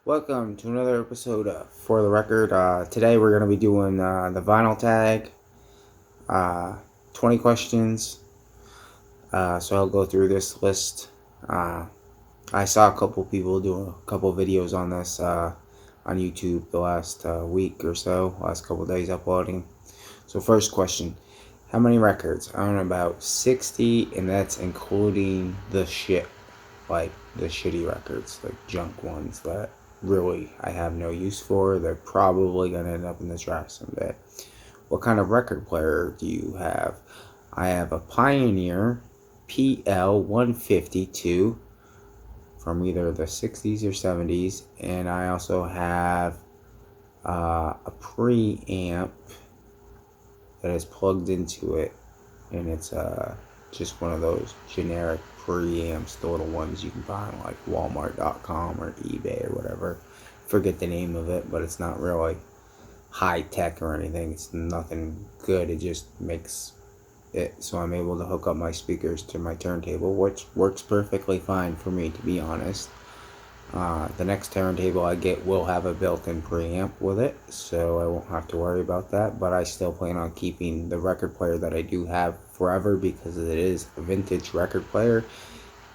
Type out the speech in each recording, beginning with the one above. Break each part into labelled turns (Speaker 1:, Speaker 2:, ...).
Speaker 1: Welcome to another episode of For the Record. Today we're going to be doing the vinyl tag, 20 questions. So I'll go through this list. I saw a couple people doing a couple videos on this on YouTube the last week or so, last couple days uploading. So first question, how many records? I own about 60, and that's including the shit, like the shitty records, like junk ones that really I have no use for. They're probably going to end up in the trash someday. What kind of record player do you have? I have a Pioneer PL152 from either the 60s or 70s, and I also have a preamp that is plugged into it, and it's just one of those generic preamps, the little ones you can find like Walmart.com or eBay or whatever. Forget the name of it, but it's not really high tech or anything. It's nothing good. It just makes it so I'm able to hook up my speakers to my turntable, which works perfectly fine for me, to be honest. The next turntable I get will have a built-in preamp with it, so I won't have to worry about that, but I still plan on keeping the record player that I do have forever because it is a vintage record player.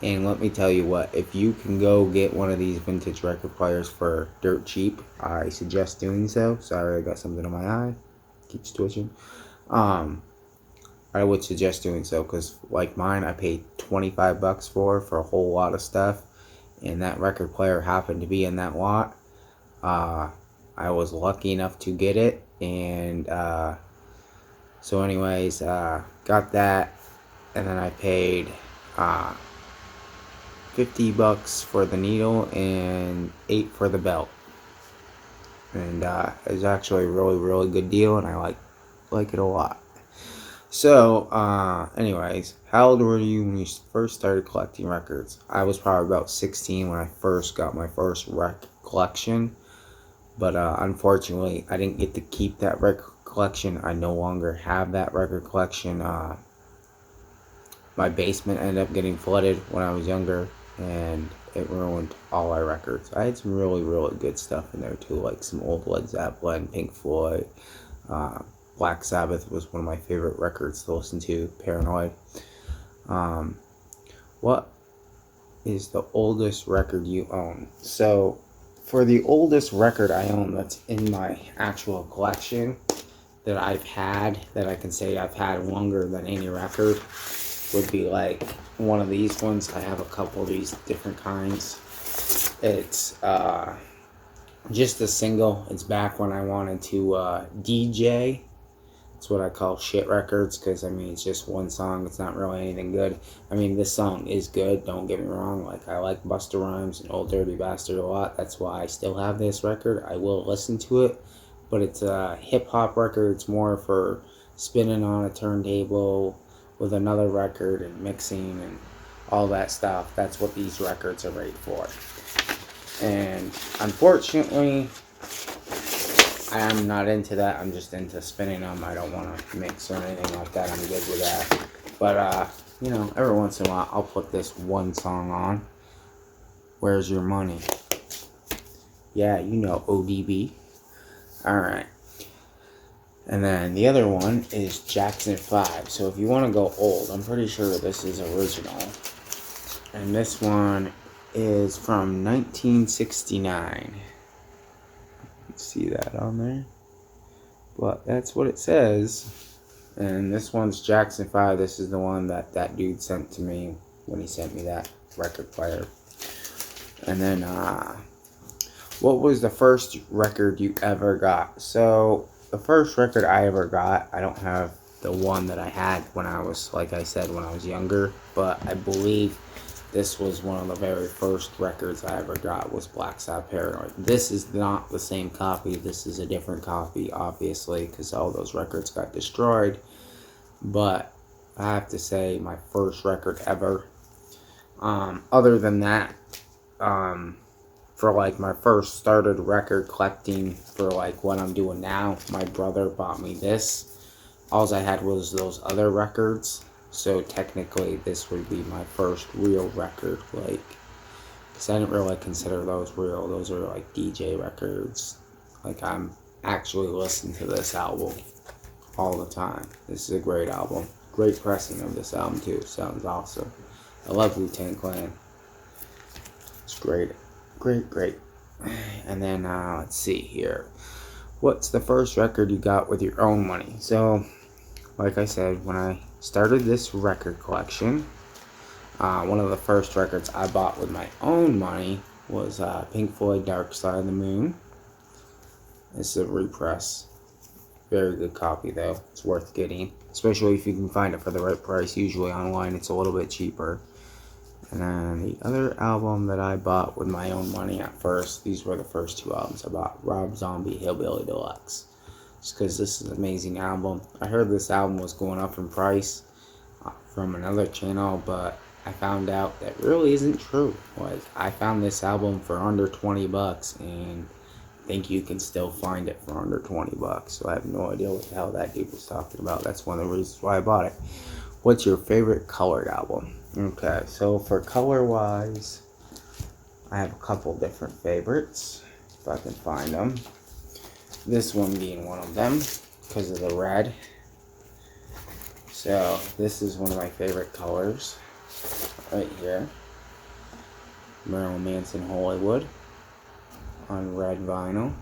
Speaker 1: And let me tell you what, if you can go get one of these vintage record players for dirt cheap, I suggest doing so. Sorry, I got something on my eye. Keeps twitching. I would suggest doing so because, like mine, I paid 25 bucks for a whole lot of stuff, and that record player happened to be in that lot. I was lucky enough to get it, and so anyways, got that, and then I paid 50 bucks for the needle and 8 for the belt, and it was actually a really good deal, and I like it a lot. So, anyways, how old were you when you first started collecting records? I was probably about 16 when I first got my first record collection, but unfortunately, I didn't get to keep that record collection. I no longer have that record collection. My basement ended up getting flooded when I was younger, and it ruined all my records. I had some really good stuff in there too, like some old Led Zeppelin, Pink Floyd, Black Sabbath was one of my favorite records to listen to, Paranoid. What is the oldest record you own? So, for the oldest record I own that's in my actual collection that I've had, that I can say I've had longer than any record, would be like one of these ones. I have a couple of these different kinds. It's just a single. It's back when I wanted to DJ. It's what I call shit records because, I mean, it's just one song. It's not really anything good. I mean, this song is good, don't get me wrong. Like, I like Busta Rhymes and Old Dirty Bastard a lot. That's why I still have this record. I will listen to it, but it's a hip-hop record. It's more for spinning on a turntable with another record and mixing and all that stuff. That's what these records are rated for. And unfortunately, I'm not into that. I'm just into spinning them. I don't want to mix or anything like that. I'm good with that. But, you know, every once in a while, I'll put this one song on. Where's Your Money? Yeah, you know, ODB. Alright. And then the other one is Jackson 5. So if you want to go old, I'm pretty sure this is original. And this one is from 1969. See that on there, but that's what it says. And this one's Jackson 5. This is the one that dude sent to me when he sent me that record player. And then what was the first record you ever got? So the first record I ever got, I don't have the one that I had when I was, like I said, when I was younger, but I believe this was one of the very first records I ever got, was Black Sabbath Paranoid. This is not the same copy. This is a different copy, obviously, because all those records got destroyed. But I have to say, my first record ever. Other than that, for like my first started record collecting for like what I'm doing now, my brother bought me this. All I had was those other records. So technically, this would be my first real record, like, because I didn't really consider those real. Those are like DJ records. Like, I'm actually listening to this album all the time. This is a great album. Great pressing of this album too. Sounds awesome. I love Wu-Tang Clan. It's great. Great. And then, let's see here. What's the first record you got with your own money? So, like I said, when I started this record collection, one of the first records I bought with my own money was Pink Floyd Dark Side of the Moon. This is a repress. Very good copy though. It's worth getting, especially if you can find it for the right price. Usually online it's a little bit cheaper. And then the other album that I bought with my own money at first, these were the first two albums I bought. Rob Zombie Hillbilly Deluxe. Just because this is an amazing album. I heard this album was going up in price from another channel, but I found out that really isn't true. Like, I found this album for under 20 bucks, and I think you can still find it for under 20 bucks. So I have no idea what the hell that dude was talking about. That's one of the reasons why I bought it. What's your favorite colored album? Okay, so for color-wise, I have a couple different favorites, if I can find them. This one being one of them, because of the red. So, this is one of my favorite colors, right here. Marilyn Manson Hollywood, on red vinyl.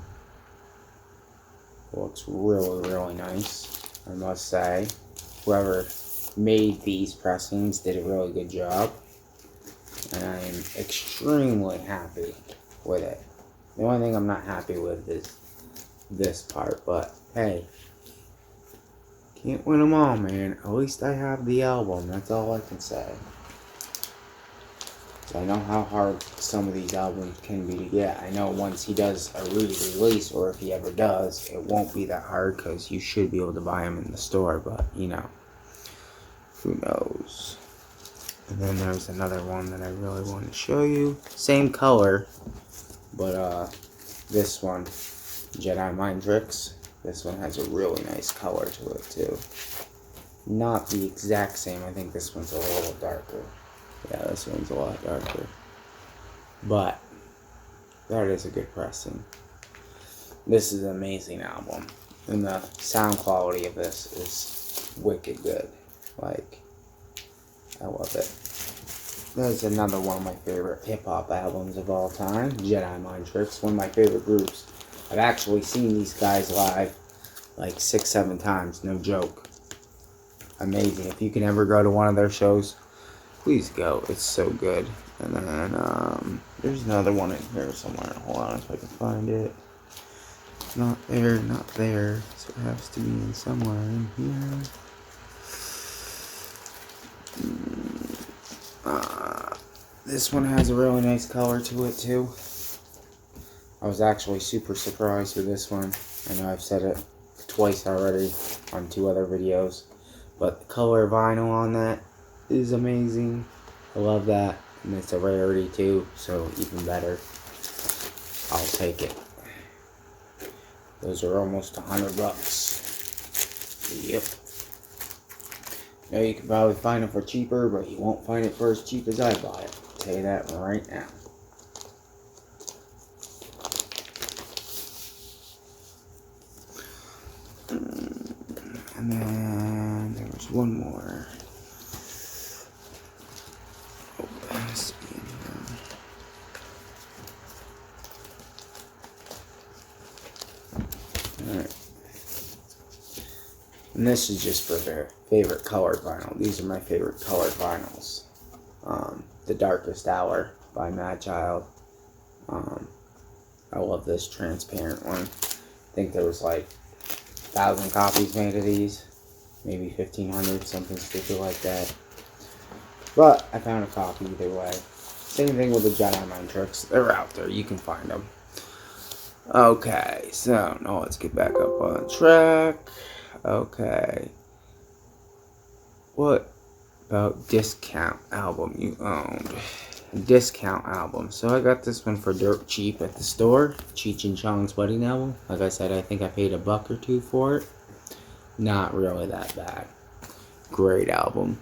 Speaker 1: Looks really nice, I must say. Whoever made these pressings did a really good job, and I am extremely happy with it. The only thing I'm not happy with is this part, but hey, can't win them all, man. At least I have the album, that's all I can say. I know how hard some of these albums can be to get. I know once he does a re-release, or if he ever does, it won't be that hard because you should be able to buy them in the store, but you know, who knows. And then there's another one that I really want to show you. Same color, but this one, Jedi Mind Tricks. This one has a really nice color to it too. Not the exact same. I think this one's a little darker. Yeah, this one's a lot darker. But that is a good pressing. This is an amazing album. And the sound quality of this is wicked good. Like, I love it. There's another one of my favorite hip-hop albums of all time, Jedi Mind Tricks, one of my favorite groups. I've actually seen these guys live like 6-7 times, no joke. Amazing. If you can ever go to one of their shows, please go. It's so good. And then, there's another one in here somewhere. Hold on if I can find it. Not there. So it has to be in somewhere in here. This one has a really nice color to it too. I was actually super surprised with this one. I know I've said it twice already on 2 other videos, but the color vinyl on that is amazing. I love that, and it's a rarity too, so even better. I'll take it. Those are almost $100. Yep. Now you can probably find them for cheaper, but you won't find it for as cheap as I bought it. I'll tell you that right now. And then there was one more. Oh, that has to be in here. Alright. And this is just for their favorite colored vinyl. These are my favorite colored vinyls. The Darkest Hour by Madchild. I love this transparent one. I think there was like 1,000 copies made of these. Maybe 1,500, something stupid like that. But I found a copy either way. Same thing with the Jedi Mind Tricks. They're out there. You can find them. Okay, so now let's get back up on track. Okay. What about discount album you owned? Discount album. So I got this one for dirt cheap at the store. Cheech and Chong's Wedding Album. Like I said, I think I paid $1 or $2 for it. Not really that bad. Great album.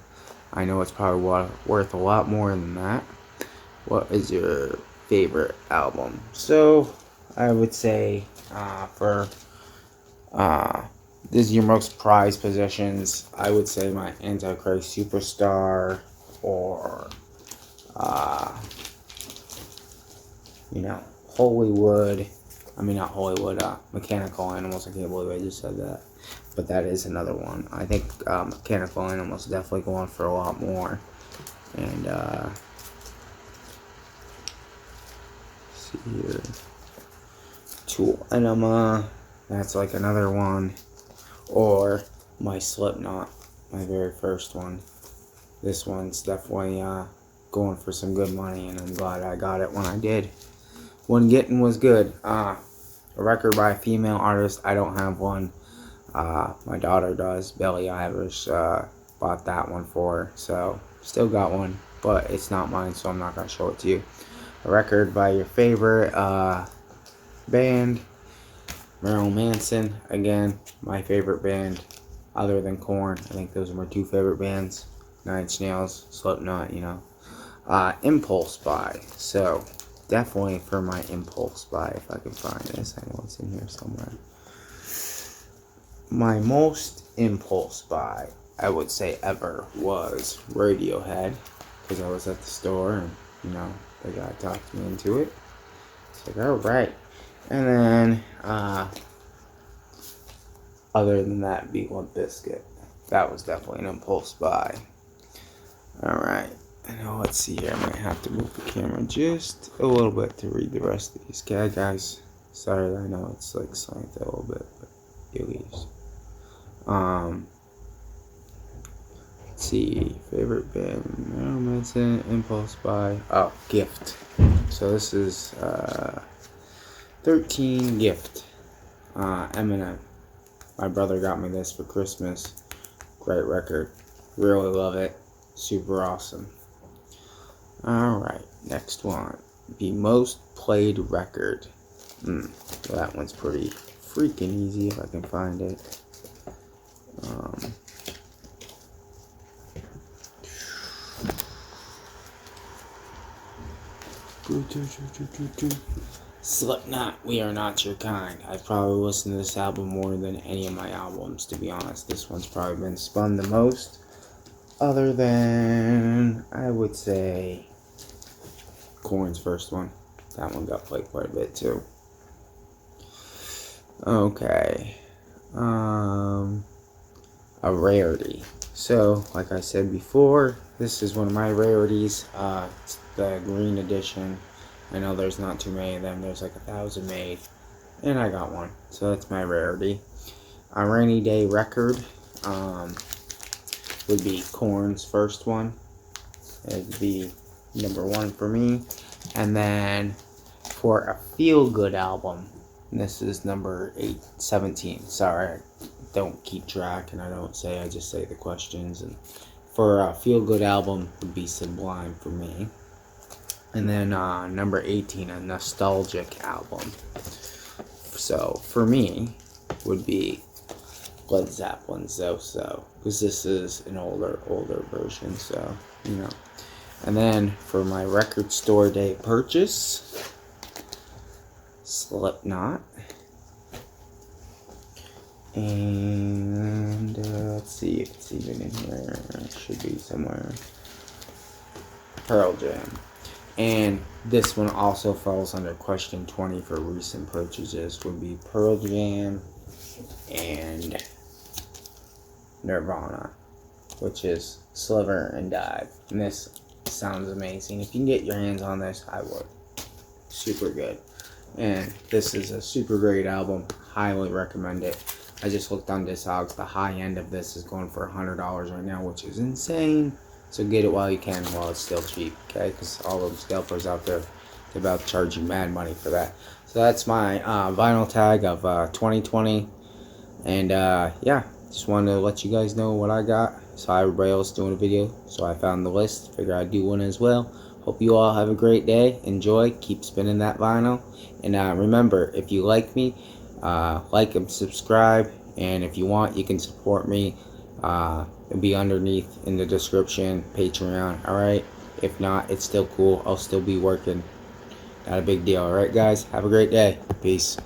Speaker 1: I know it's probably worth a lot more than that. What is your favorite album? So, I would say for this is your most prized possessions. I would say my Antichrist Superstar, or uh, you know, Hollywood. I mean, not Hollywood. Mechanical Animals. I can't believe I just said that, but that is another one. I think Mechanical Animals definitely go on for a lot more. And see here, Tool Enema. That's like another one. Or my Slipknot, my very first one. This one's definitely going for some good money, and I'm glad I got it when I did. When getting was good. A record by a female artist, I don't have one. My daughter does. Billie Eilish bought that one for her, so still got one, but it's not mine, so I'm not gonna show it to you. A record by your favorite band, Marilyn Manson. Again, my favorite band, other than Korn. I think those are my two favorite bands. Nine Inch Nails, Slipknot, you know. Impulse Buy. So, definitely for my Impulse Buy, if I can find this. I know it's in here somewhere. My most Impulse Buy, I would say ever, was Radiohead. Because I was at the store and, you know, the guy talked me into it. It's like, alright. And then, other than that, be Limp Bizkit. That was definitely an impulse buy. Alright. Now let's see here. I might have to move the camera just a little bit to read the rest of these. Okay, guys. Sorry, I know it's like slanted a little bit, but it leaves. Let's see. Favorite band. Marilyn Manson, impulse buy. Oh, Gift. So this is 13 Gift. Eminem. My brother got me this for Christmas. Great record. Really love it. Super awesome. Alright, next one. The most played record. That one's pretty freaking easy if I can find it. Slipknot, We Are Not Your Kind. I've probably listened to this album more than any of my albums, to be honest. This one's probably been spun the most. Other than, I would say, Korn's first one. That one got played quite a bit too. Okay. A rarity. So, like I said before, this is one of my rarities. It's the green edition. I know there's not too many of them. There's like 1,000 made. And I got one. So that's my rarity. A rainy day record would be Korn's first one. It'd be number one for me. And then for a feel-good album, this is number 17. Sorry, I don't keep track and I don't say, I just say the questions. And for a feel-good album would be Sublime for me. And then number 18, a nostalgic album. So for me would be Led Zeppelin So, because this is an older version, so, you know. And then for my record store day purchase, Slipknot. And let's see if it's even in here. It should be somewhere. Pearl Jam. And this one also falls under question 20 for recent purchases. Would be Pearl Jam and Nirvana, which is Sliver and Dive. And this sounds amazing. If you can get your hands on this, I would. Super good. And this is a super great album. Highly recommend it. I just looked on Discogs. The high end of this is going for $100 right now, which is insane. So get it while you can, while it's still cheap, okay? Because all those scalpers out there, they're about to charge you mad money for that. So that's my vinyl tag of 2020. And yeah, just wanted to let you guys know what I got. Saw everybody else doing a video, so I found the list. Figured I'd do one as well. Hope you all have a great day. Enjoy. Keep spinning that vinyl. And remember, if you like me, like and subscribe. And if you want, you can support me. It'll be underneath in the description, Patreon. Alright? If not, it's still cool. I'll still be working. Not a big deal. Alright, guys? Have a great day. Peace.